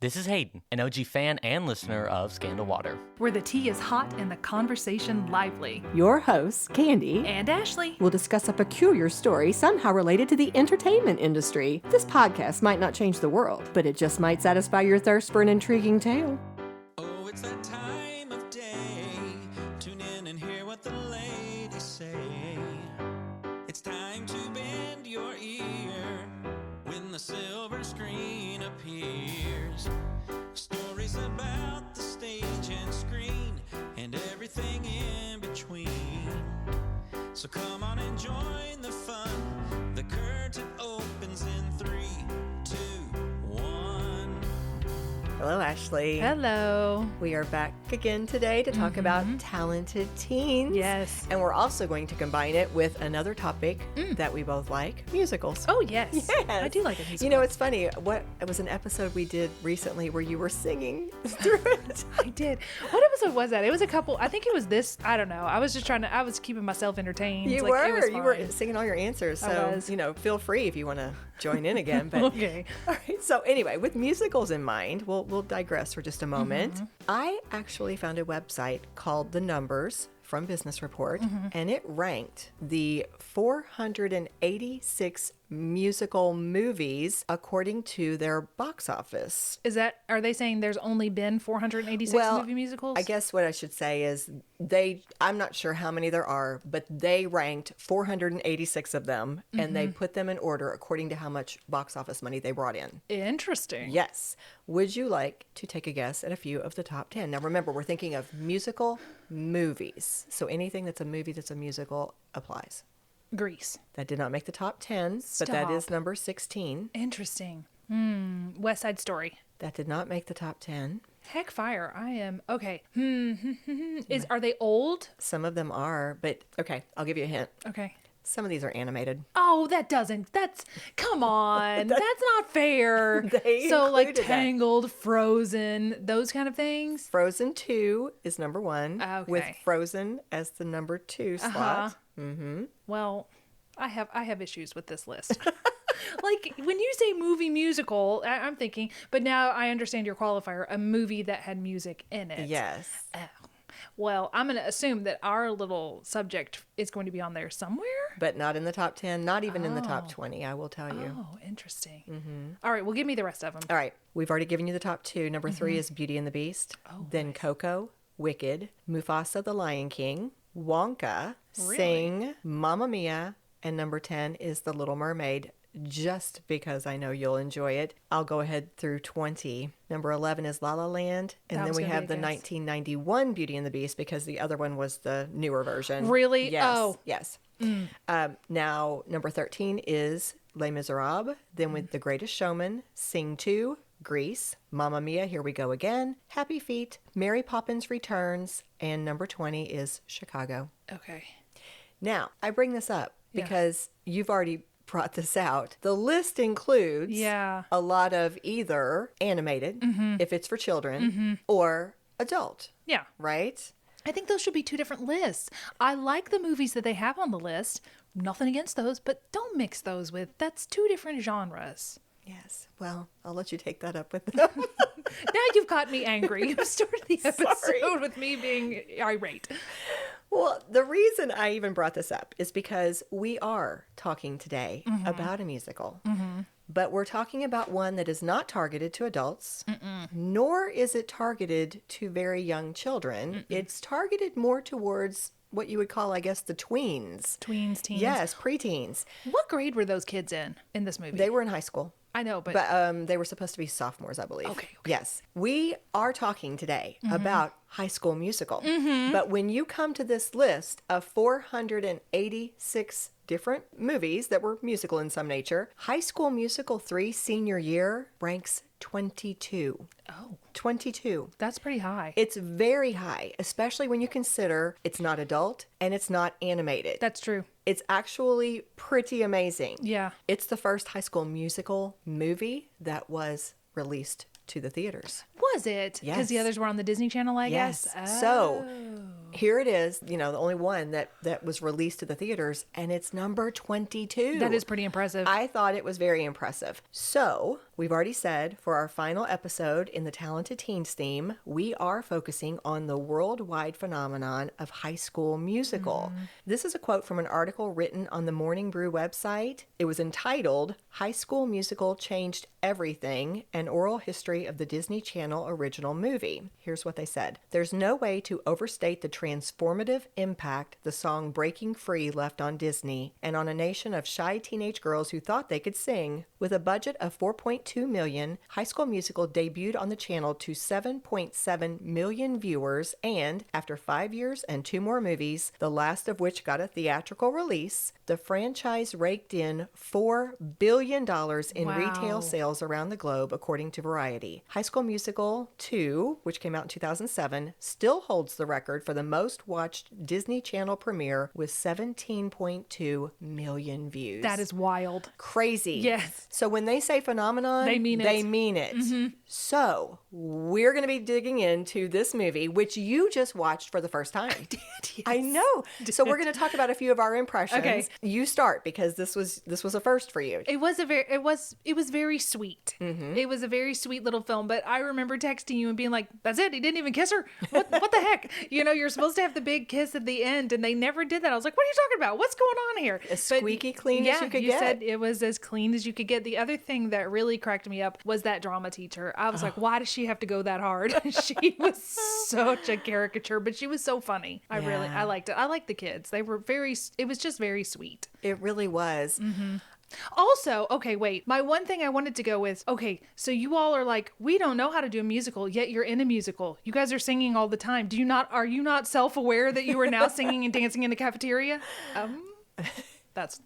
This is Hayden, an OG fan and listener of Scandal Water, where the tea is hot and the conversation lively. Your hosts, Candy and Ashley, will discuss a peculiar story somehow related to the entertainment industry. This podcast might not change the world, but it just might satisfy your thirst for an intriguing tale. Oh, it's that time of day. Tune in and hear what the ladies say. It's time to bend your ear when the silver screen appears. Stories about the stage and screen and everything in between. So come on and join the fun. The curtain opens in 3, 2, 1. Hello, Ashley. hello. We are back again today to talk about talented teens. Yes. And we're also going to combine it with another topic that we both like, musicals. Oh, yes. Yes. I do like a musical. You know, it's funny. It was an episode we did recently where you were singing through it. I did. What episode was that? It was a couple. I think it was this. I don't know. I was just I was keeping myself entertained. You Like, it was were. You were fine. singing all your answers. I So, was. you know, feel free if you want to join in again. But Okay. All right. So anyway, with musicals in mind, we'll digress for just a moment. I actually found a website called The Numbers from Business Report, and it ranked the 486 musical movies according to their box office. Are they saying there's only been 486 movie musicals? I guess what I should say is I'm not sure how many there are, but they ranked 486 of them, and they put them in order according to how much box office money they brought in. Interesting. Yes. Would you like to take a guess at a few of the top 10? Now, remember, we're thinking of musical movies. So anything that's a movie that's a musical applies. Grease. That did not make the top 10, but that is Stop. number 16. Interesting. West Side Story. That did not make the top 10. Heck fire. I am. Okay. Are they old? Some of them are, but okay, I'll give you a hint. Okay. Some of these are animated. Oh, come on. That's not fair. They So like included that. Tangled, Frozen, those kind of things. Frozen 2 is number 1, Okay. with Frozen as the number 2 slot. Well, I have issues with this list. Like when you say movie musical, I'm thinking, but now I understand your qualifier, a movie that had music in it. Yes. Oh. Well, I'm going to assume that our little subject is going to be on there somewhere. But not in the top 10, not even in the top 20, I will tell you. Oh, interesting. All right, well, give me the rest of them. All right, we've already given you the top 2. Number 3 is Beauty and the Beast. Then Coco, Wicked, Mufasa the Lion King, Wonka, Really? Sing, Mamma Mia, and number 10 is The Little Mermaid. Just because I know you'll enjoy it, I'll go ahead through 20. Number 11 is La La Land. And That then was we gonna have be the a guess. 1991 Beauty and the Beast because the other one was the newer version. Really? Yes. Oh. Yes. Now, number 13 is Les Miserables. Then with The Greatest Showman, Sing 2, Grease, Mamma Mia, Here We Go Again, Happy Feet, Mary Poppins Returns, and number 20 is Chicago. Okay. Now, I bring this up Yeah. because you've already brought this out. The list includes Yeah. a lot of either animated, if it's for children, or adult, Yeah. right? I think those should be two different lists. I like the movies that they have on the list. Nothing against those, but don't mix those with. That's two different genres. Yes. Well, I'll let you take that up with them. Now you've got me angry. You started the episode Sorry. with me being irate. Well, the reason I even brought this up is because we are talking today about a musical, but we're talking about one that is not targeted to adults, nor is it targeted to very young children. It's targeted more towards what you would call, I guess, the tweens. Tweens, teens. Yes, preteens. What grade were those kids in this movie? They were in high school. I know, but They were supposed to be sophomores, I believe. Okay. Yes. We are talking today about High School Musical. But when you come to this list of 486 different movies that were musical in some nature, High School Musical 3 senior year ranks 22. oh, 22. that's pretty high. It's very high, especially when you consider it's not adult and it's not animated. That's true. It's actually pretty amazing. Yeah. It's the first High School Musical movie that was released to the theaters. Was it? Because the Yes. others were on the Disney Channel, I Yes. guess. So, here it is, the only one that was released to the theaters, and it's number 22. That is pretty impressive. I thought it was very impressive. So, we've already said for our final episode in the Talented Teens theme, we are focusing on the worldwide phenomenon of High School Musical. This is a quote from an article written on the Morning Brew website. It was entitled, High School Musical Changed Everything, an oral history of the Disney Channel original movie. Here's what they said. There's no way to overstate the transformative impact the song Breaking Free left on Disney and on a nation of shy teenage girls who thought they could sing. With a budget of $4.2 million, High School Musical debuted on the channel to 7.7 million viewers, and after 5 years and 2 more movies, the last of which got a theatrical release, the franchise raked in $4 billion in retail sales around the globe, according to Variety. High School Musical 2, which came out in 2007, still holds the record for the most watched Disney Channel premiere with 17.2 million views. That is wild. Crazy. Yes. So when they say phenomenon, They mean it. They mean it. So we're going to be digging into this movie, which you just watched for the first time. I did, yes. I know. So we're going to talk about a few of our impressions. Okay. You start, because this was a first for you. It was very sweet. It was a very sweet little film, but I remember texting you and being like, that's it, he didn't even kiss her. What the heck? You're supposed to have the big kiss at the end, and they never did that. I was like, what are you talking about? What's going on here? As squeaky clean as you could you get. said it was as clean as you could get. The other thing that really cracked me up was that drama teacher. I was like, why does she have to go that hard? She was such a caricature, but she was so funny. I liked it. I liked the kids. It was just very sweet. It really was. Also, okay, wait. My one thing I wanted to go with, okay, so you all are like, we don't know how to do a musical, yet you're in a musical. You guys are singing all the time. Are you not self-aware that you are now singing and dancing in the cafeteria? That's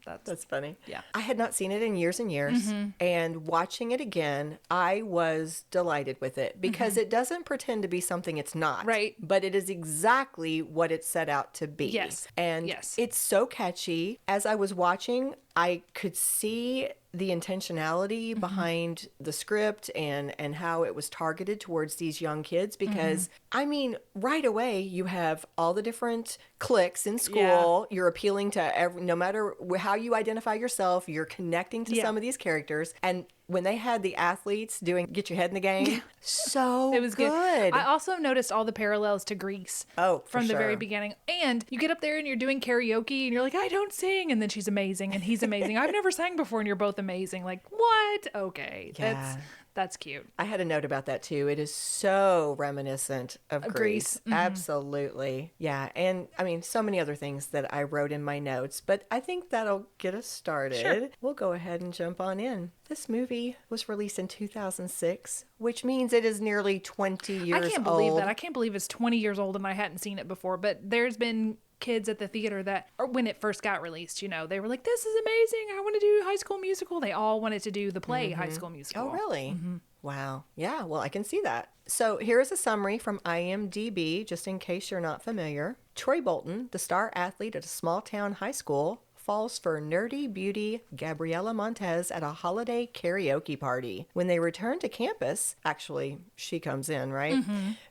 funny. Yeah. I had not seen it in years and years, and watching it again, I was delighted with it because it doesn't pretend to be something it's not. Right. But it is exactly what it set out to be. Yes. And yes. It's so catchy. As I was watching, I could see the intentionality behind the script and how it was targeted towards these young kids because, I mean, right away you have all the different cliques in school. Yeah. You're appealing to no matter how you identify yourself, you're connecting to some of these characters. And when they had the athletes doing Get Your Head in the Game, so it was good. I also noticed all the parallels to Grease. From the very beginning. And you get up there and you're doing karaoke and you're like, I don't sing. And then she's amazing and he's amazing. I've never sang before and you're both amazing. Like, what? Okay. Yeah. That's cute. I had a note about that too. It is so reminiscent of Grease. Absolutely. Yeah. And I mean, so many other things that I wrote in my notes, but I think that'll get us started. Sure. We'll go ahead and jump on in. This movie was released in 2006, which means it is nearly 20 years old. I can't believe that. I can't believe it's 20 years old and I hadn't seen it before, but there's been kids at the theater that, or when it first got released, they were like, this is amazing. I want to do High School Musical. They all wanted to do the play High School Musical. Oh, really? Wow. Yeah, well, I can see that. So here is a summary from IMDb, just in case you're not familiar. Troy Bolton, the star athlete at a small town high school, falls for nerdy beauty Gabriela Montez at a holiday karaoke party. When they return to campus, actually, she comes in, right?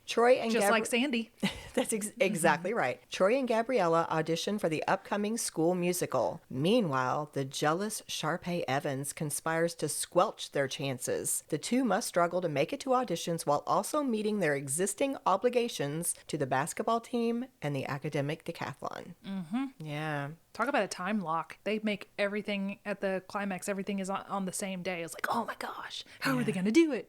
Troy and just like Sandy. That's exactly right. Troy and Gabriella audition for the upcoming school musical. Meanwhile, the jealous Sharpay Evans conspires to squelch their chances. The two must struggle to make it to auditions while also meeting their existing obligations to the basketball team and the academic decathlon. Yeah. Talk about a time lock. They make everything at the climax, everything is on the same day. It's like, oh my gosh, how are they going to do it?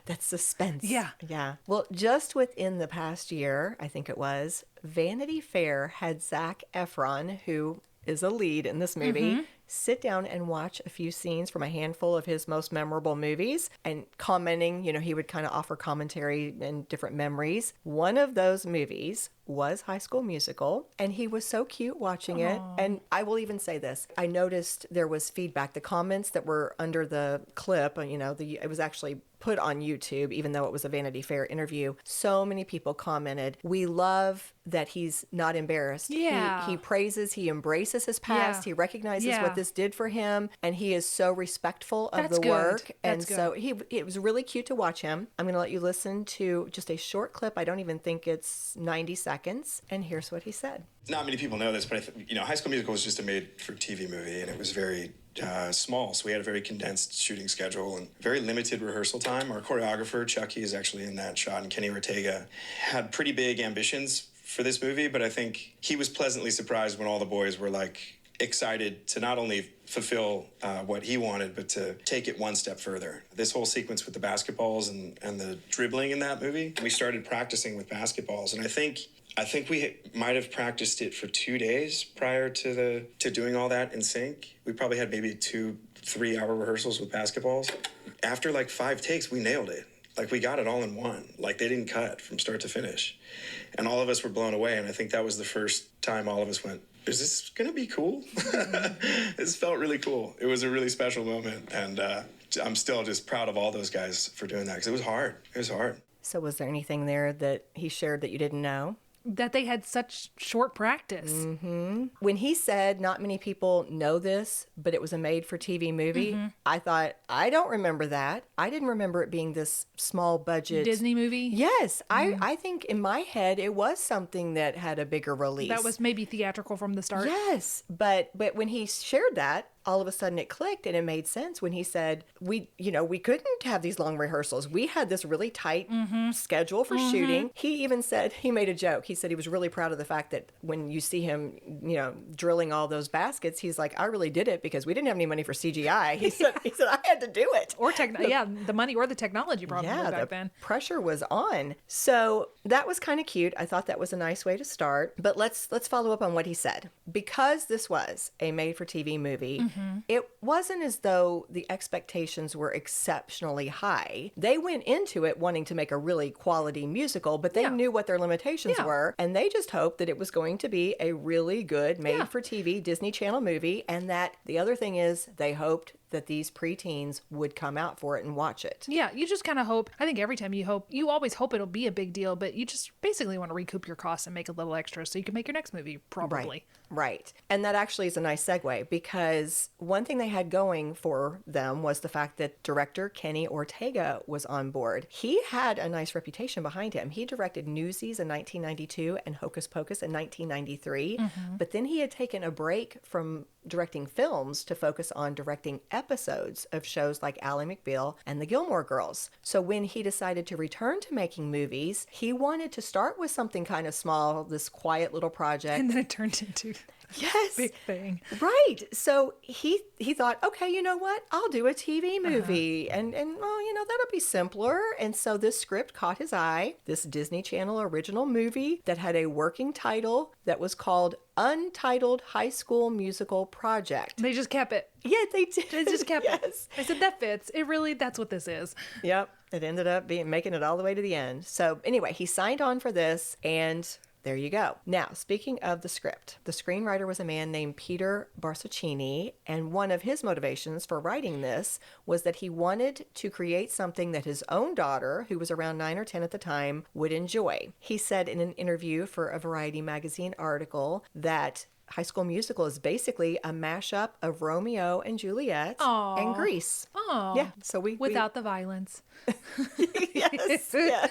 That's suspense. Yeah. Yeah. Well, just within the past year, I think it was, Vanity Fair had Zac Efron, who is a lead in this movie, sit down and watch a few scenes from a handful of his most memorable movies and commenting, he would kind of offer commentary and different memories. One of those movies was High School Musical, and he was so cute watching it. And I will even say this. I noticed there was feedback. The comments that were under the clip, it was actually put on YouTube, even though it was a Vanity Fair interview. So many people commented, we love that he's not embarrassed. Yeah. He praises, he embraces his past, Yeah. he recognizes Yeah. what this did for him, and he is so respectful of That's the good. work. And That's so it was really cute to watch him. I'm going to let you listen to just a short clip. I don't even think it's 90 seconds. And here's what he said. Not many people know this, but High School Musical was just a made-for-TV movie, and it was very small. So we had a very condensed shooting schedule and very limited rehearsal time. Our choreographer, Chucky, is actually in that shot, and Kenny Ortega had pretty big ambitions for this movie, but I think he was pleasantly surprised when all the boys were excited to not only fulfill what he wanted, but to take it one step further. This whole sequence with the basketballs and the dribbling in that movie, we started practicing with basketballs, and I think we might have practiced it for 2 days prior to doing all that in sync. We probably had maybe 2-3 hour rehearsals with basketballs. After 5 takes, we nailed it. We got it all in one. They didn't cut from start to finish. And all of us were blown away, and I think that was the first time all of us went, is this gonna be cool? This felt really cool. It was a really special moment, and I'm still just proud of all those guys for doing that, because it was hard. It was hard. So was there anything there that he shared that you didn't know? That they had such short practice. Mm-hmm. When he said not many people know this, but it was a made-for-TV movie, I thought, I don't remember that. I didn't remember it being this small budget. Disney movie? Yes. I think in my head it was something that had a bigger release. That was maybe theatrical from the start. Yes. But when he shared that, all of a sudden it clicked and it made sense when he said, we couldn't have these long rehearsals. We had this really tight schedule for shooting. He even said, he made a joke. He said he was really proud of the fact that when you see him, drilling all those baskets, he's like, I really did it because we didn't have any money for CGI. He said I had to do it. Or the money or the technology probably back then. Pressure was on. So that was kind of cute. I thought that was a nice way to start. But let's follow up on what he said. Because this was a made-for-TV movie, it wasn't as though the expectations were exceptionally high. They went into it wanting to make a really quality musical, but they knew what their limitations were, and they just hoped that it was going to be a really good made-for-TV Disney Channel movie, and that the other thing is they hoped that these preteens would come out for it and watch it. Yeah, you just kind of hope. I think every time you always hope it'll be a big deal, but you just basically want to recoup your costs and make a little extra so you can make your next movie, probably. Right. And that actually is a nice segue, because one thing they had going for them was the fact that director Kenny Ortega was on board. He had a nice reputation behind him. He directed Newsies in 1992 and Hocus Pocus in 1993, but then he had taken a break from directing films to focus on directing episodes of shows like Ally McBeal and the Gilmore Girls. So when he decided to return to making movies, he wanted to start with something kind of small, this quiet little project. And then it turned into yes, big thing. Right. So he thought, okay, you know what? I'll do a TV movie. And well, that'll be simpler. And so this script caught his eye, this Disney Channel original movie that had a working title that was called Untitled High School Musical Project. They just kept it. Yeah, they did. They just kept yes. it. I said, that fits. That's what this is. Yep. It ended up making it all the way to the end. So anyway, he signed on for this, and there you go. Now, speaking of the script, the screenwriter was a man named Peter Barsaccini, and one of his motivations for writing this was that he wanted to create something that his own daughter, who was around 9 or 10 at the time, would enjoy. He said in an interview for a Variety magazine article that High School Musical is basically a mashup of Romeo and Juliet and Grease. Oh, yeah. So without the violence. yes, yes.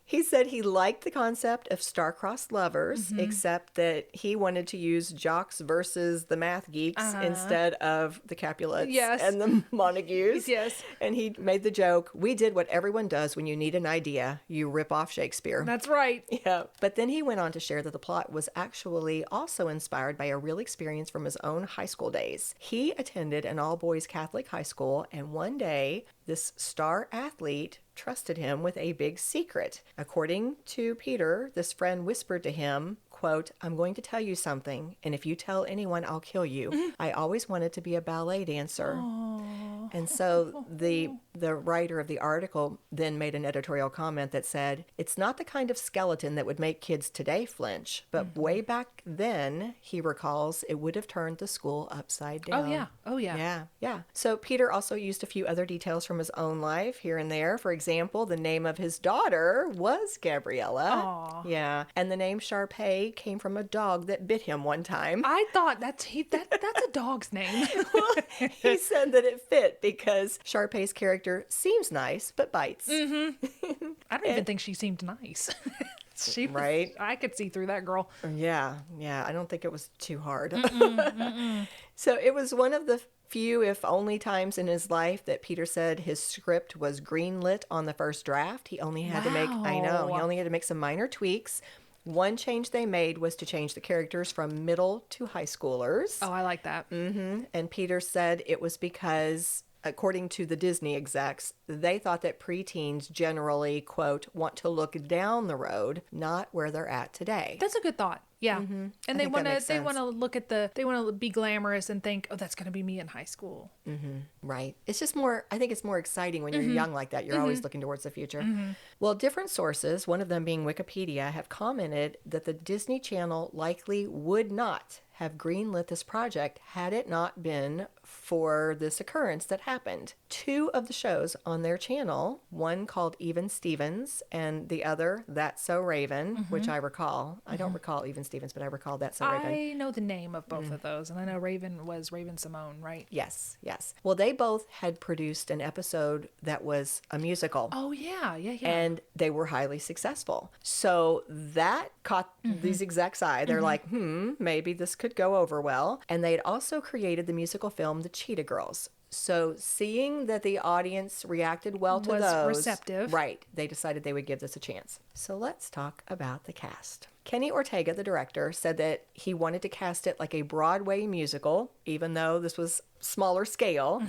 He said he liked the concept of star-crossed lovers, except that he wanted to use jocks versus the math geeks instead of the Capulets and the Montagues. Yes. And he made the joke, we did what everyone does when you need an idea. You rip off Shakespeare. That's right. Yeah. But then he went on to share that the plot was actually also inspired by a real experience from his own high school days. He attended an all-boys Catholic high school, and one day, this star athlete trusted him with a big secret. According to Peter, this friend whispered to him, quote, I'm going to tell you something, and if you tell anyone, I'll kill you. I always wanted to be a ballet dancer. Aww. And so the the writer of the article then made an editorial comment that said, it's not the kind of skeleton that would make kids today flinch, but way back then, he recalls, it would have turned the school upside down. Oh, yeah. Oh, yeah. Yeah. So Peter also used a few other details from his own life here and there. For example, the name of his daughter was Gabriella. Aw. Yeah. And the name Sharpay came from a dog that bit him one time. I thought that's a dog's name. Well, he said that it fit because Sharpay's character seems nice, but bites. I don't even think she seemed nice. Right? I could see through that girl. Yeah. I don't think it was too hard. So it was one of the few, if only, times in his life that Peter said his script was greenlit on the first draft. He only had to make, I know, he only had to make some minor tweaks. One change they made was to change the characters from middle to high schoolers. Oh, I like that. And Peter said it was because, according to the Disney execs, they thought that preteens generally, quote, want to look down the road, not where they're at today. That's a good thought. Yeah. And they think that want makes to sense. look at they want to be glamorous and think, oh, that's going to be me in high school. Right. It's just more, I think it's more exciting when you're young like that. You're always looking towards the future. Well, different sources, one of them being Wikipedia, have commented that the Disney Channel likely would not have greenlit this project had it not been for this occurrence that happened. Two of the shows on their channel, one called Even Stevens and the other That's So Raven, which I recall. I don't recall Even Stevens, but I recall That's So Raven. I know the name of both of those, and I know Raven was Raven Simone, right? Yes. Well, they both had produced an episode that was a musical. Oh, yeah. And they were highly successful. So that caught these execs' eye. They're like, maybe this could go over well. And they'd also created the musical film The Cheetah Girls. So seeing that the audience reacted well to Was those, receptive. Right, they decided they would give this a chance. So let's talk about the cast. Kenny Ortega, the director, said that he wanted to cast it like a Broadway musical, even though this was smaller scale.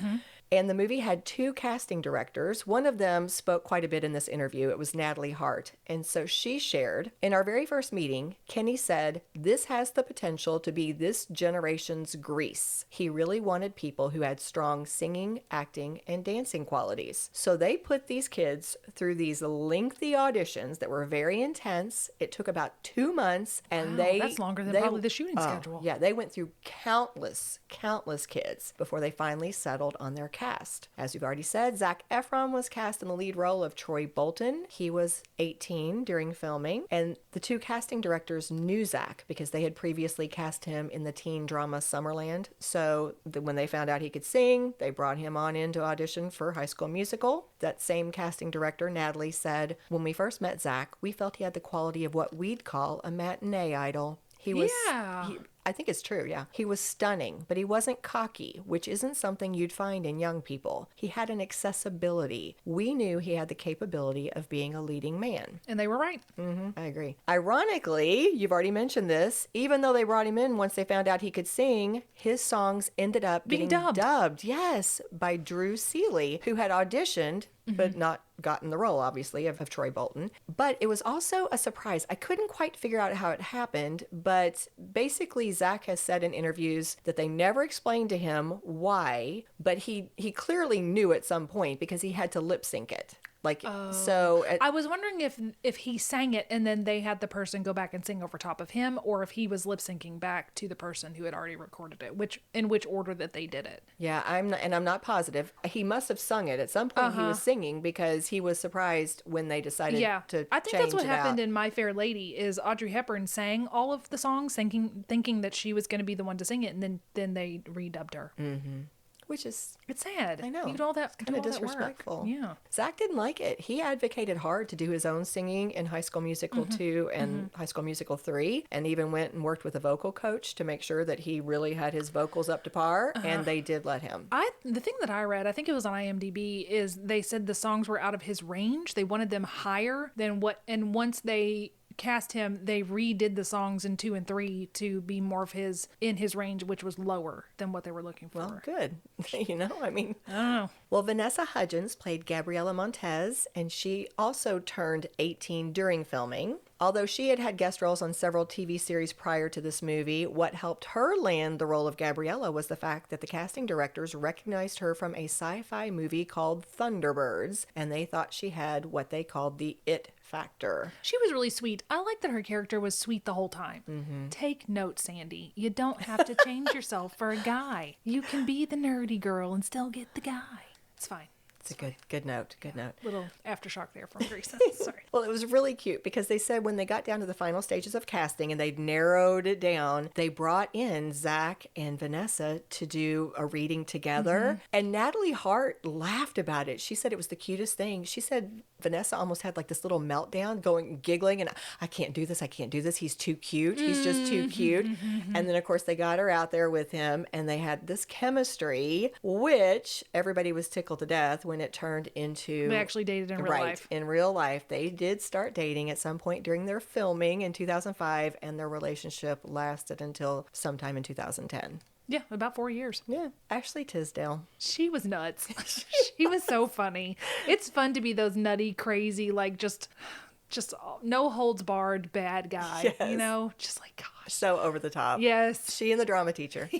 And the movie had two casting directors. One of them spoke quite a bit in this interview. It was Natalie Hart. And so she shared, in our very first meeting, Kenny said, this has the potential to be this generation's Grease. He really wanted people who had strong singing, acting, and dancing qualities. So they put these kids through these lengthy auditions that were very intense. It took about 2 months. And Wow, that's longer than probably the shooting schedule. Yeah, they went through countless kids before they finally settled on their cast. As we've already said, Zac Efron was cast in the lead role of Troy Bolton. He was 18 during filming, and the two casting directors knew Zac because they had previously cast him in the teen drama Summerland. So when they found out he could sing, they brought him on in to audition for High School Musical. That same casting director, Natalie, said, when we first met Zac, we felt he had the quality of what we'd call a matinee idol. He was, I think it's true, yeah. He was stunning, but he wasn't cocky, which isn't something you'd find in young people. He had an accessibility. We knew he had the capability of being a leading man. And they were right. I agree. Ironically, you've already mentioned this, even though they brought him in once they found out he could sing, his songs ended up Being getting dubbed. yes, by Drew Seeley, who had auditioned, but not gotten the role, obviously, of Troy Bolton. But it was also a surprise. I couldn't quite figure out how it happened, but basically Zac has said in interviews that they never explained to him why, but he clearly knew at some point because he had to lip sync it. So I was wondering if he sang it and then they had the person go back and sing over top of him, or if he was lip syncing back to the person who had already recorded it, in which order that they did it. Yeah, I'm not positive. He must have sung it at some point. He was singing because he was surprised when they decided to I think change that's what it happened out. in My Fair Lady. Is Audrey Hepburn sang all of the songs, thinking that she was going to be the one to sing it, and then they redubbed her. Which is, It's sad. I know, You do all that, kind of do all that work. disrespectful. Yeah. Zac didn't like it. He advocated hard to do his own singing in High School Musical 2 and High School Musical 3, and even went and worked with a vocal coach to make sure that he really had his vocals up to par, and they did let him. The thing that I read, I think it was on IMDb, is they said the songs were out of his range. They wanted them higher than what, and once they cast him, they redid the songs in 2 and 3 to be more of in his range, which was lower than what they were looking for. Well, good. I mean, I don't know. Well, Vanessa Hudgens played Gabriella Montez, and she also turned 18 during filming. Although she had had guest roles on several TV series prior to this movie, what helped her land the role of Gabriella was the fact that the casting directors recognized her from a sci-fi movie called Thunderbirds, and they thought she had what they called the it factor. She was really sweet. I like that her character was sweet the whole time. Take note, Sandy. You don't have to change yourself for a guy. You can be the nerdy girl and still get the guy. It's fine. It's a good note. Good note. Little aftershock there from Grace. Sorry. Well, it was really cute because they said when they got down to the final stages of casting and they'd narrowed it down, they brought in Zac and Vanessa to do a reading together. And Natalie Hart laughed about it. She said it was the cutest thing. She said Vanessa almost had like this little meltdown giggling, and I can't do this. I can't do this. He's too cute. He's just too cute. And then, of course, they got her out there with him and they had this chemistry, which everybody was tickled to death when it turned into... They actually dated in real life. In real life. They did start dating at some point during their filming in 2005, and their relationship lasted until sometime in 2010. Yeah, about 4 years. Yeah. Ashley Tisdale. She was nuts. She was so funny. It's fun to be those nutty, crazy, like just no holds barred bad guy. Yes. You know? Just like, gosh. So over the top. Yes. She and the drama teacher.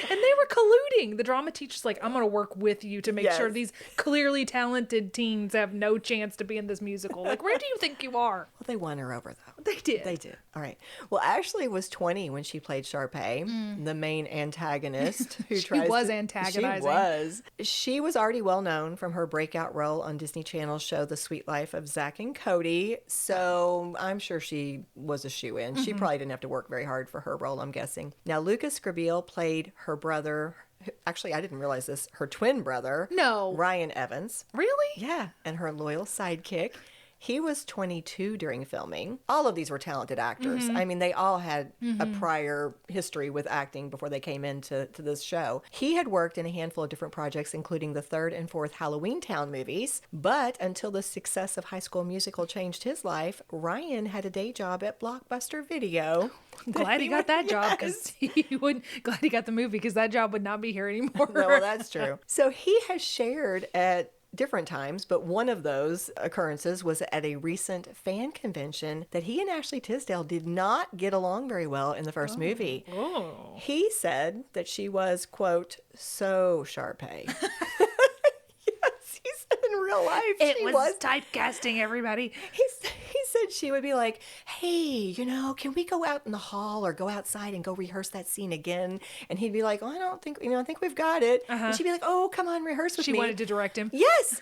And they were colluding. The drama teacher's like, I'm going to work with you to make sure these clearly talented teens have no chance to be in this musical. Like, where do you think you are? Well, they won her over, though. They did. They did. All right. Well, Ashley was 20 when she played Sharpay, the main antagonist who was antagonizing. She was. She was already well known from her breakout role on Disney Channel's show The Sweet Life of Zac and Cody, so I'm sure she was a shoo-in. She probably didn't have to work very hard for her role, I'm guessing. Now, Lucas Grabeel played her brother. Actually, I didn't realize this. Her twin brother. No. Ryan Evans. Really? Yeah. And her loyal sidekick. He was 22 during filming. All of these were talented actors. I mean, they all had a prior history with acting before they came into this show. He had worked in a handful of different projects, including the third and fourth Halloween Town movies. But until the success of High School Musical changed his life, Ryan had a day job at Blockbuster Video. I'm glad he got that job because he wouldn't. Glad he got the movie because that job would not be here anymore. No, well, that's true. So he has shared at different times, but one of those occurrences was at a recent fan convention that he and Ashley Tisdale did not get along very well in the first movie. Oh. He said that she was, quote, so Sharpay. Yes, he said in real life It was typecasting, everybody. He said she would be like, hey, can we go out in the hall or go outside and go rehearse that scene again? And he'd be like, oh, I don't think, I think we've got it. And she'd be like, oh, come on, rehearse with me. She wanted to direct him. Yes.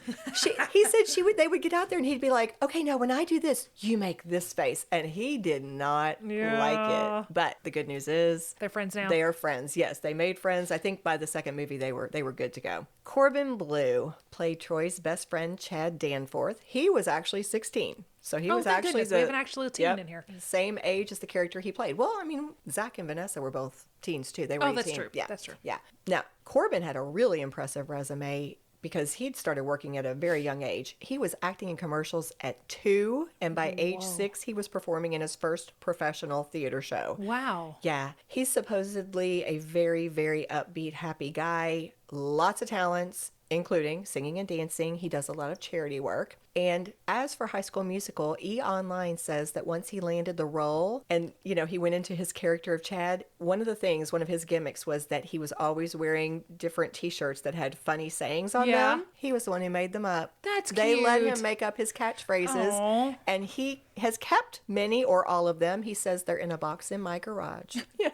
He said they would get out there and he'd be like, okay, now when I do this, you make this face. And he did not like it. But the good news is They're friends now. They are friends. Yes, they made friends. I think by the second movie they were good to go. Corbin Bleu played Troy's best friend, Chad Danforth. He was actually 16. So he was actually we have an actual teen in here. Same age as the character he played. Well, I mean, Zac and Vanessa were both teens too. They were 18. That's true. Yeah. That's true. Yeah. Now, Corbin had a really impressive resume because he'd started working at a very young age. He was acting in commercials at 2, and by age 6, he was performing in his first professional theater show. Wow. Yeah. He's supposedly a very, very upbeat, happy guy. Lots of talents, including singing and dancing. He does a lot of charity work. And as for High School Musical, E! Online says that once he landed the role and, he went into his character of Chad, one of his gimmicks was that he was always wearing different t-shirts that had funny sayings on them. He was the one who made them up. That's They cute. let him make up his catchphrases. Aww. And he has kept many or all of them. He says they're in a box in my garage. Yeah.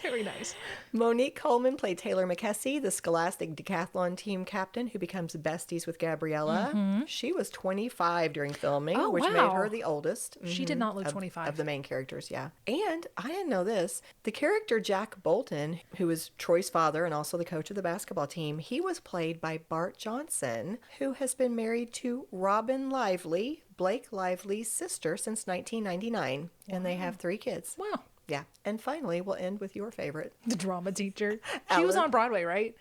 Very nice. Monique Coleman played Taylor McKessie, the Scholastic Decathlon team captain who becomes besties with Gabriella. She was 25 during filming, which made her the oldest. She did not look 25. Of the main characters, yeah. And I didn't know this. The character Jack Bolton, who is Troy's father and also the coach of the basketball team, he was played by Bart Johnson, who has been married to Robin Lively, Blake Lively's sister, since 1999. And they have 3 kids. Wow. Yeah. And finally, we'll end with your favorite. The drama teacher. She was on Broadway, right?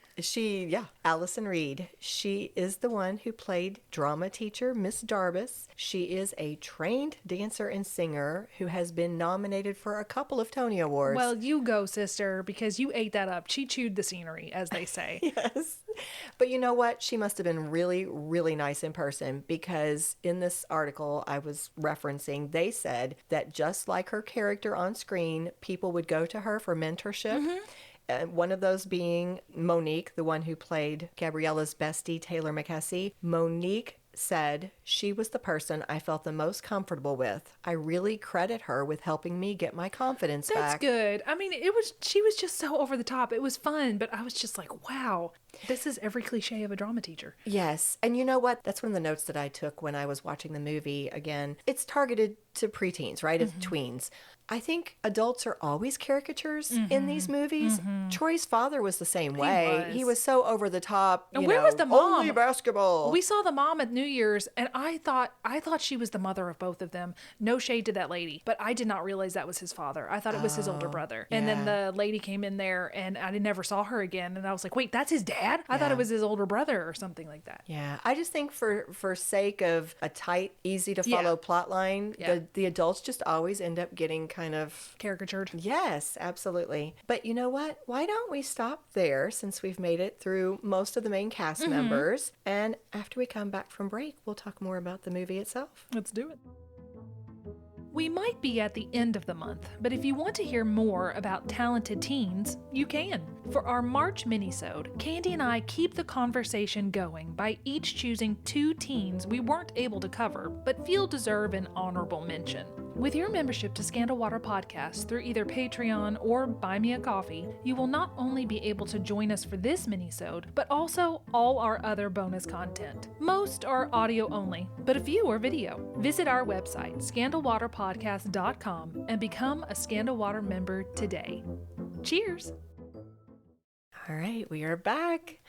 Allison Reed. She is the one who played drama teacher Miss Darbus. She is a trained dancer and singer who has been nominated for a couple of Tony Awards. Well, you go, sister, because you ate that up. She chewed the scenery, as they say. Yes. But you know what? She must have been really, really nice in person, because in this article I was referencing, they said that just like her character on screen, people would go to her for mentorship. One of those being Monique, the one who played Gabriella's bestie, Taylor McKessie. Monique said she was the person I felt the most comfortable with. I really credit her with helping me get my confidence That's back. good. I mean, she was just so over the top. It was fun, but I was just like, wow, this is every cliche of a drama teacher. Yes. And you know what? That's one of the notes that I took when I was watching the movie again. It's targeted to preteens, right? It's tweens. I think adults are always caricatures in these movies. Troy's father was the same way. He was so over the top. And where was the mom? Only basketball. We saw the mom at New Year's, and I thought she was the mother of both of them. No shade to that lady, but I did not realize that was his father. I thought it was his older brother. And then the lady came in there, and I never saw her again. And I was like, wait, that's his dad? I thought it was his older brother or something like that. Yeah, I just think for sake of a tight, easy to follow plot line, the adults just always end up getting kind of Caricatured. Yes, absolutely. But you know what? Why don't we stop there, since we've made it through most of the main cast members? And after we come back from break, we'll talk more about the movie itself. Let's do it. We might be at the end of the month, but if you want to hear more about talented teens, you can. For our March minisode, Candy and I keep the conversation going by each choosing 2 teens we weren't able to cover, but feel deserve an honorable mention. With your membership to Scandal Water Podcast through either Patreon or Buy Me a Coffee, you will not only be able to join us for this minisode, but also all our other bonus content. Most are audio only, but a few are video. Visit our website, scandalwaterpodcast.com, and become a Scandal Water member today. Cheers! All right, we are back.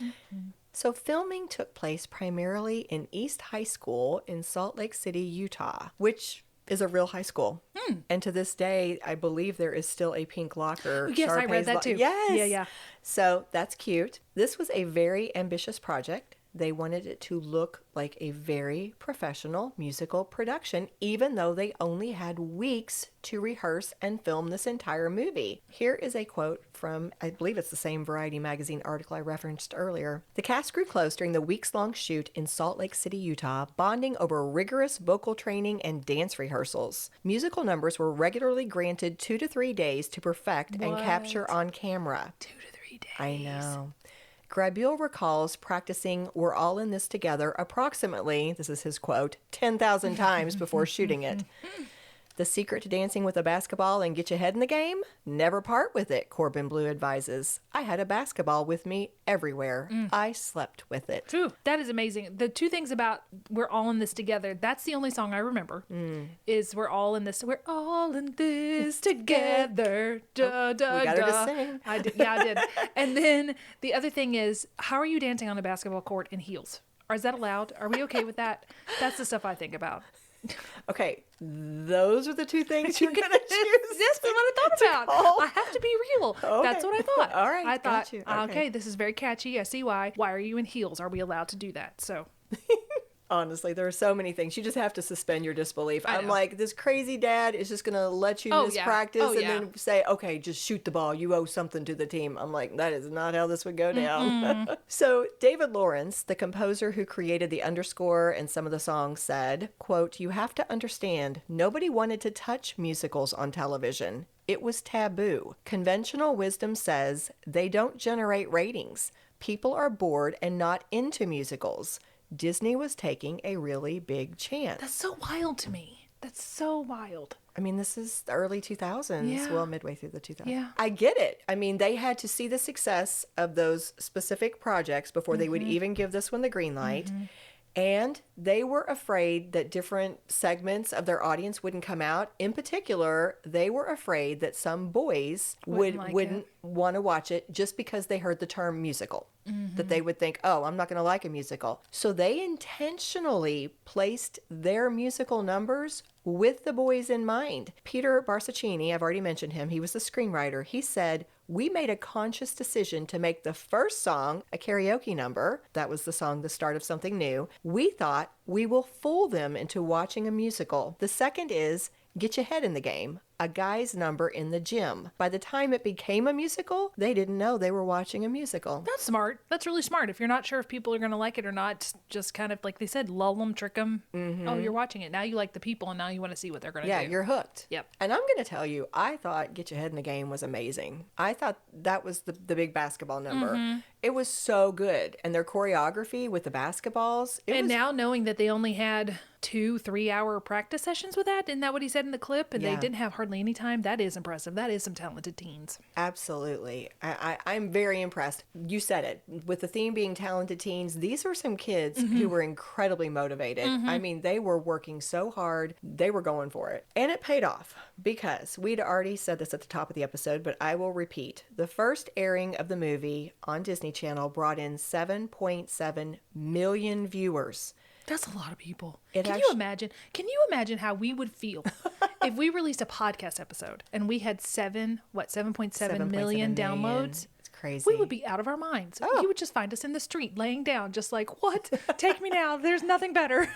So filming took place primarily in East High School in Salt Lake City, Utah, which is a real high school. And to this day, I believe there is still a pink locker. Yes, I read that too. Yes. Yeah. So that's cute. This was a very ambitious project. They wanted it to look like a very professional musical production, even though they only had weeks to rehearse and film this entire movie. Here is a quote from, I believe it's the same Variety magazine article I referenced earlier. The cast grew close during the weeks-long shoot in Salt Lake City, Utah, bonding over rigorous vocal training and dance rehearsals. Musical numbers were regularly granted 2 to 3 days to perfect and capture on camera. 2 to 3 days. I know. Grabule recalls practicing We're All in This Together approximately, this is his quote, 10,000 times before shooting it. The secret to dancing with a basketball and get your head in the game? Never part with it, Corbin Blue advises. I had a basketball with me everywhere. I slept with it. Phew, that is amazing. The 2 things about We're All in This Together, that's the only song I remember, is We're All in This Together. Da, da, We got her to da. sing. I did. And then the other thing is, how are you dancing on a basketball court in heels? Or is that allowed? Are we okay with that? That's the stuff I think about. Okay, those are the 2 things you're going to choose. That's what I thought about. call. I have to be real. Okay. That's what I thought. All right, I got thought, you. okay, Okay. this is very catchy. I see why. Why are you in heels? Are we allowed to do that? So... Honestly, there are so many things. You just have to suspend your disbelief. I I'm know. like, this crazy dad is just going to let you Oh, miss yeah. practice Oh, and yeah. then say, okay, just shoot the ball. You owe something to the team. I'm like, that is not how this would go down. So David Lawrence, the composer who created the underscore and some of the songs, said, quote, "You have to understand, nobody wanted to touch musicals on television. It was taboo. Conventional wisdom says they don't generate ratings. People are bored and not into musicals. Disney was taking a really big chance." That's so wild to me. That's so wild. I mean, this is the early 2000s. Yeah. Well, midway through the 2000s. Yeah. I get it. I mean, they had to see the success of those specific projects before they would even give this one the green light. And they were afraid that different segments of their audience wouldn't come out. In particular, they were afraid that some boys wouldn't want to watch it just because they heard the term musical. That they would think, oh, I'm not going to like a musical. So they intentionally placed their musical numbers with the boys in mind. Peter Barsaccini, I've already mentioned him, he was the screenwriter. He said, we made a conscious decision to make the first song a karaoke number. That was the song, The Start of Something New. We thought we will fool them into watching a musical. The second is Get Your Head in the Game, a guy's number in the gym. By the time it became a musical, they didn't know they were watching a musical. That's smart. That's really smart. If you're not sure if people are going to like it or not, just kind of, like they said, lull them, trick them. Oh, you're watching it. Now you like the people, and now you want to see what they're going to do. Yeah, you're hooked. Yep. And I'm going to tell you, I thought Get Your Head in the Game was amazing. I thought that was the big basketball number. It was so good. And their choreography with the basketballs. Now knowing that they only had 2-3 hour practice sessions with that, isn't that what he said in the clip? And they didn't have hardly any time. That is impressive. That is some talented teens. Absolutely. I'm very impressed. You said it. With the theme being talented teens, these are some kids who were incredibly motivated. I mean, they were working so hard. They were going for it. And it paid off because we'd already said this at the top of the episode, but I will repeat. The first airing of the movie on Disney Channel brought in 7.7 million viewers. That's a lot of people. Can you imagine? Can you imagine how we would feel if we released a podcast episode and we had 7.7 million downloads? It's crazy. We would be out of our minds. You would just find us in the street laying down, just like, what? Take me now. There's nothing better.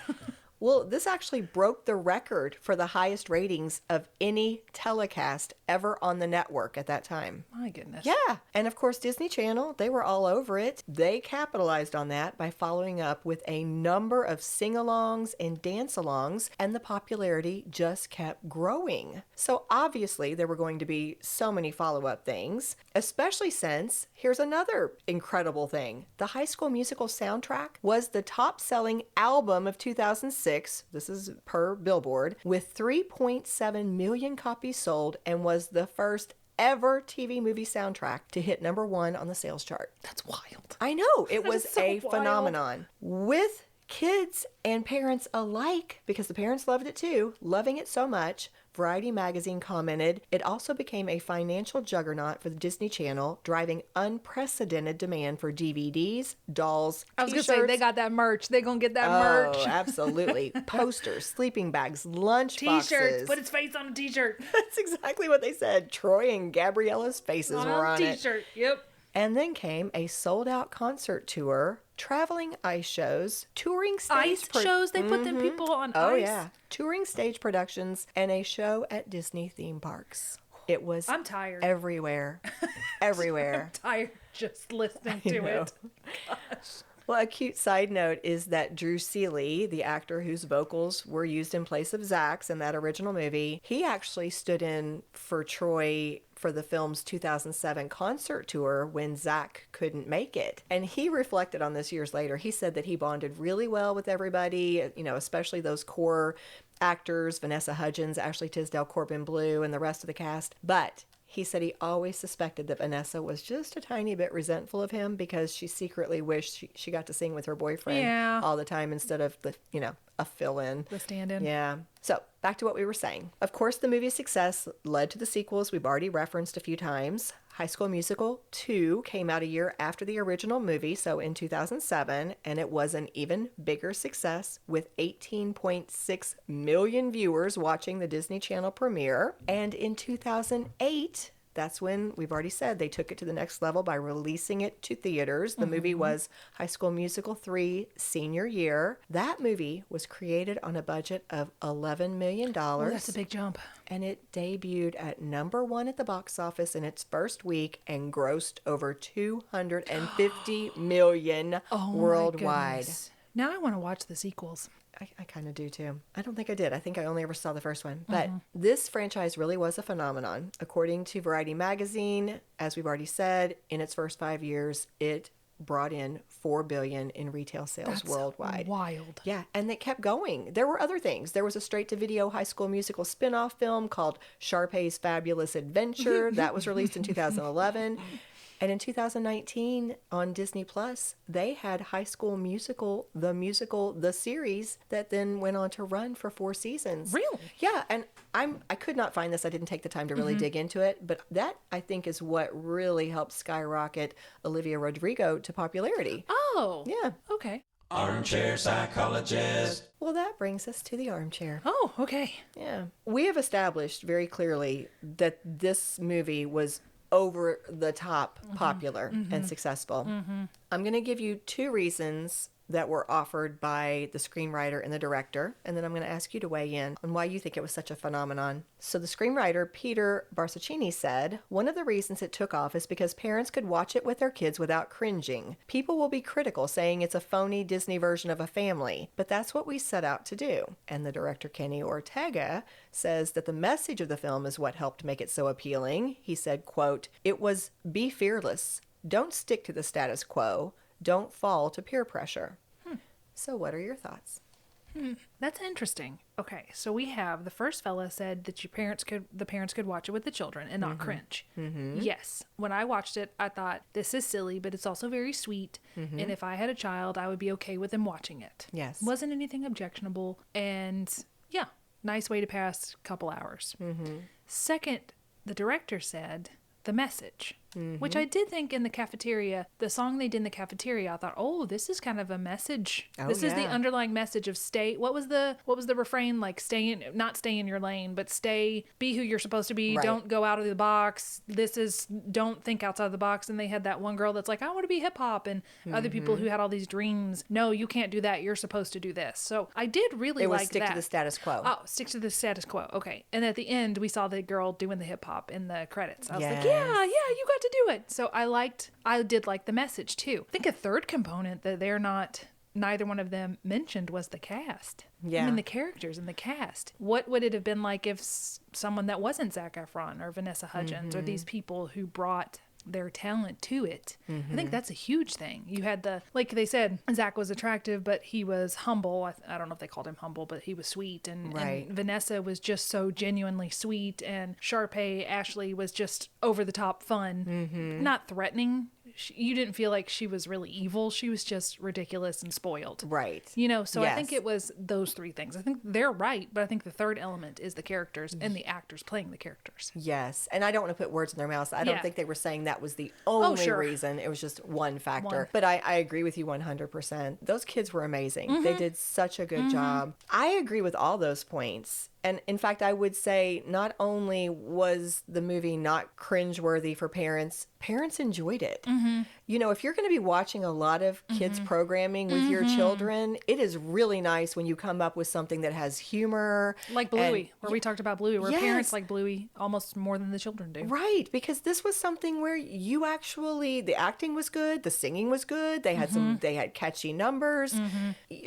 Well, this actually broke the record for the highest ratings of any telecast ever on the network at that time. My goodness. Yeah. And of course, Disney Channel, they were all over it. They capitalized on that by following up with a number of sing-alongs and dance-alongs, and the popularity just kept growing. So obviously, there were going to be so many follow-up things, especially since, here's another incredible thing. The High School Musical soundtrack was the top-selling album of 2006. This is per Billboard, with 3.7 million copies sold, and was the first ever TV movie soundtrack to hit #1 on the sales chart. That's wild. I know. It was so a wild. phenomenon. With kids and parents alike, because the parents loved it too, loving it so much, Variety magazine commented, it also became a financial juggernaut for the Disney Channel, driving unprecedented demand for DVDs, dolls, I was going t-shirts. to say, they got that merch. They're going to get that merch. Oh, absolutely. Posters, sleeping bags, lunch boxes. T-shirts. Put his face on a t-shirt. That's exactly what they said. Troy and Gabriella's faces were on it. T-shirt. Yep. And then came a sold-out concert tour, traveling ice shows, touring stage... Ice shows? They put them people on ice? Oh, yeah. Touring stage productions, and a show at Disney theme parks. It was... I'm tired. Everywhere. Everywhere. I'm tired just listening to it. Gosh. Well, a cute side note is that Drew Seeley, the actor whose vocals were used in place of Zac's in that original movie, he actually stood in for Troy for the film's 2007 concert tour when Zac couldn't make it. And he reflected on this years later. He said that he bonded really well with everybody, you know, especially those core actors, Vanessa Hudgens, Ashley Tisdale, Corbin Bleu, and the rest of the cast. But he said he always suspected that Vanessa was just a tiny bit resentful of him because she secretly wished she got to sing with her boyfriend all the time instead of a fill-in. The stand-in. Yeah. So back to what we were saying. Of course, the movie's success led to the sequels we've already referenced a few times. High School Musical 2 came out a year after the original movie, so in 2007, and it was an even bigger success with 18.6 million viewers watching the Disney Channel premiere. And in 2008, that's when, we've already said, they took it to the next level by releasing it to theaters. The movie was High School Musical 3 Senior Year. That movie was created on a budget of $11 million. Oh, that's a big jump. And it debuted at #1 at the box office in its first week and grossed over $250 million worldwide. Now I want to watch the sequels. I kind of do too. I don't think I did. I think I only ever saw the first one. But this franchise really was a phenomenon. According to Variety magazine, as we've already said, in its first 5 years, it brought in $4 billion in retail sales worldwide. Wild. Yeah, and it kept going. There were other things. There was a straight-to-video High School Musical spin-off film called Sharpay's Fabulous Adventure. That was released in 2011. And in 2019 on Disney Plus, they had High School Musical, the series that then went on to run for 4 seasons. Really? Yeah, and I could not find this. I didn't take the time to really dig into it, but that I think is what really helped skyrocket Olivia Rodrigo to popularity. Oh. Yeah. Okay. Armchair psychologist. Well, that brings us to the armchair. Oh, okay. Yeah. We have established very clearly that this movie was over the top popular and successful. I'm going to give you 2 reasons that were offered by the screenwriter and the director, and then I'm going to ask you to weigh in on why you think it was such a phenomenon. So the screenwriter, Peter Barsaccini, said, one of the reasons it took off is because parents could watch it with their kids without cringing. People will be critical, saying it's a phony Disney version of a family, but that's what we set out to do. And the director, Kenny Ortega, says that the message of the film is what helped make it so appealing. He said, quote, "It was be fearless. Don't stick to the status quo. Don't fall to peer pressure." So what are your thoughts? That's interesting. Okay, so we have the first fella said that the parents could watch it with the children and not cringe. Yes, when I watched it, I thought this is silly, but it's also very sweet. And if I had a child, I would be okay with them watching it. Yes. Wasn't anything objectionable, and yeah, nice way to pass a couple hours. Second, the director said the message, which I did think in the cafeteria, the song they did in the cafeteria, I thought, oh, this is kind of a message. This is the underlying message of stay. What was the refrain? Like not stay in your lane, but be who you're supposed to be. Right. Don't go out of the box. Don't think outside the box. And they had that one girl that's like, I want to be hip hop. And other people who had all these dreams. No, you can't do that. You're supposed to do this. So I did really like that. Stick to the status quo. Oh, stick to the status quo. Okay. And at the end, we saw the girl doing the hip hop in the credits. I was like, yeah, you got to do it. So I did like the message too. I think a third component that neither one of them mentioned was the cast. Yeah. I mean, the characters and the cast. What would it have been like if someone that wasn't Zac Efron or Vanessa Hudgens or these people who brought their talent to it? I think that's a huge thing. You had like they said, Zac was attractive, but he was humble. I don't know if they called him humble, but he was sweet. And Vanessa was just so genuinely sweet. And Sharpay, Ashley, was just over the top fun, not threatening. You didn't feel like she was really evil. She was just ridiculous and spoiled. Right. So I think it was those 3 things. I think they're right, but I think the third element is the characters and the actors playing the characters. Yes. And I don't want to put words in their mouths. I don't think they were saying that was the only reason. It was just one factor. But I agree with you 100%. Those kids were amazing. They did such a good job. I agree with all those points. And in fact, I would say not only was the movie not cringeworthy for parents enjoyed it. If you're going to be watching a lot of kids programming with your children, it is really nice when you come up with something that has humor. Like Bluey, where we talked about Bluey, where parents like Bluey almost more than the children do. Right, because this was something where the acting was good, the singing was good, they had catchy numbers.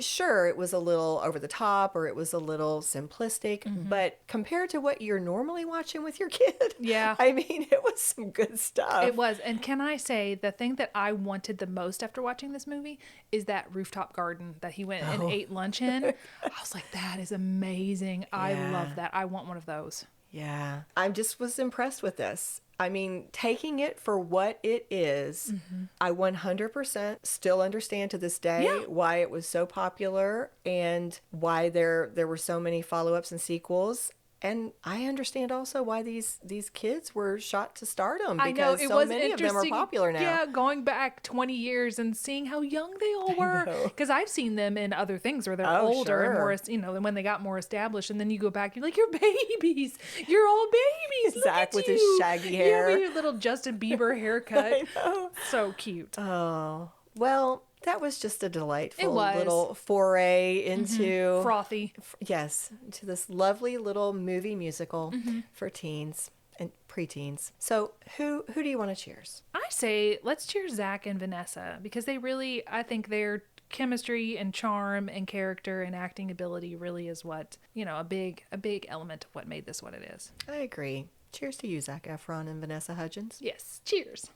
Sure, it was a little over the top or it was a little simplistic, but compared to what you're normally watching with your kid, I mean, it was some good stuff. It was. And can I say, the thing that I wanted the most after watching this movie is that rooftop garden that he went and ate lunch in. I was like, that is amazing. I love that. I want one of those. Yeah. I just was impressed with this. I mean, taking it for what it is, I 100% still understand to this day why it was so popular and why there were so many follow-ups and sequels. And I understand also why these kids were shot to stardom, because so many of them are popular now. Yeah, going back 20 years and seeing how young they all were. Because I've seen them in other things where they're older and more, when they got more established. And then you go back, you're like, you're babies. You're all babies. Zac with his shaggy hair. Yeah, with your little Justin Bieber haircut. I know. So cute. Oh, well, that was just a delightful little foray into frothy. Yes, into this lovely little movie musical for teens and preteens. So who do you want to cheers? I say let's cheer Zac and Vanessa, because they really, I think their chemistry and charm and character and acting ability really is what, a big element of what made this what it is. I agree. Cheers to you, Zac Efron and Vanessa Hudgens. Yes, cheers.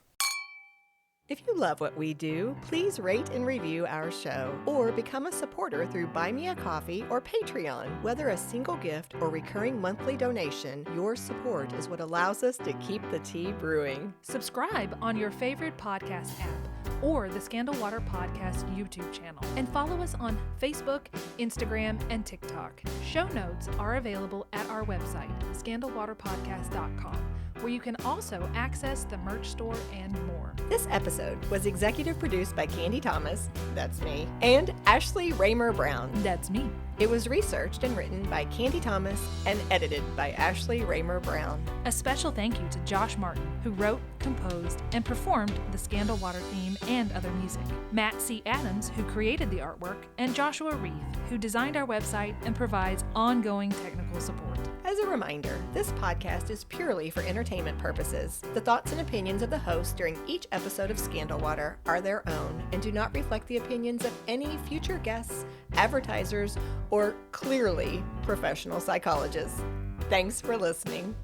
If you love what we do, please rate and review our show or become a supporter through Buy Me a Coffee or Patreon. Whether a single gift or recurring monthly donation, your support is what allows us to keep the tea brewing. Subscribe on your favorite podcast app or the Scandal Water Podcast YouTube channel, and follow us on Facebook, Instagram, and TikTok. Show notes are available at our website, scandalwaterpodcast.com, where you can also access the merch store and more. This episode was executive produced by Candy Thomas, that's me, and Ashley Raymer Brown, that's me. It was researched and written by Candy Thomas and edited by Ashley Raymer Brown. A special thank you to Josh Martin, who wrote, composed, and performed the Scandal Water theme and other music, Matt C. Adams, who created the artwork, and Joshua Reith, who designed our website and provides ongoing technical support. As a reminder, this podcast is purely for entertainment purposes. The thoughts and opinions of the host during each episode of Scandal Water are their own and do not reflect the opinions of any future guests, advertisers, or clearly professional psychologists. Thanks for listening.